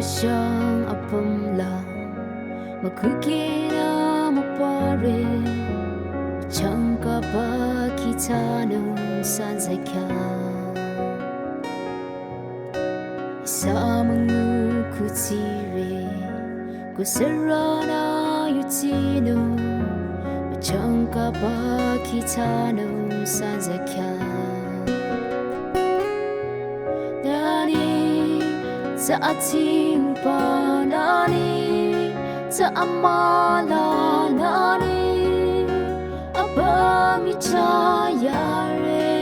siyang apamla makukina mapare changka pa kita nung sanzakya isa mangukutire kusarana yutino changka pa kita nung sanzakya sa ating panani sa amala nani abang ichayare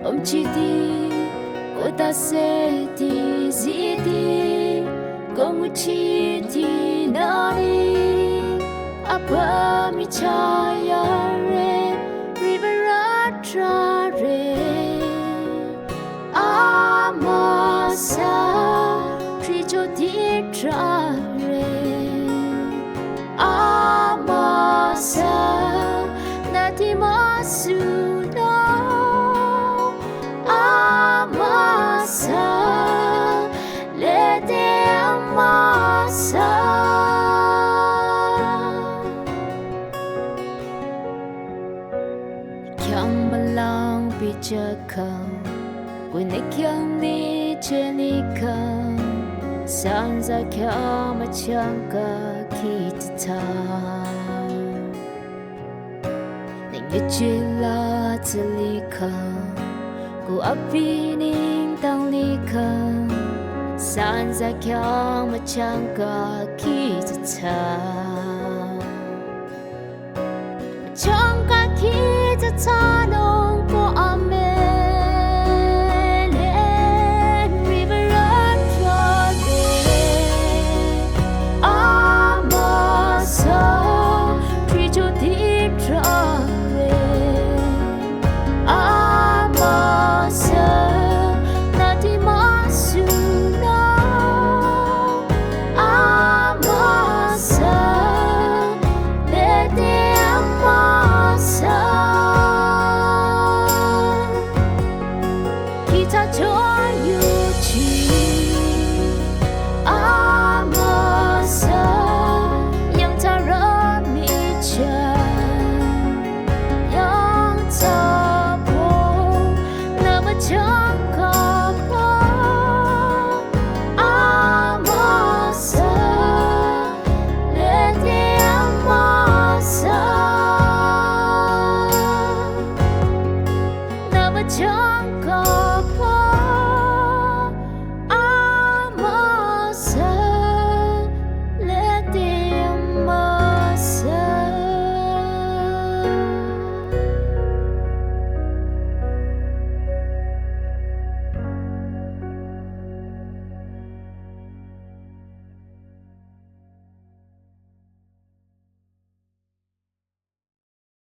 omchiti kota seti ziti gomuchiti nani abang ichayare riveratrare amasa prijo ditrare amasa natimasuno amasa lete amasa kyang balang bijakang Kunikang ni Jenika Sanza kya machangka kita Ningijila telika Ku apining tanglika Sanza kya machangka kita Machangka kita tanong ko amen kita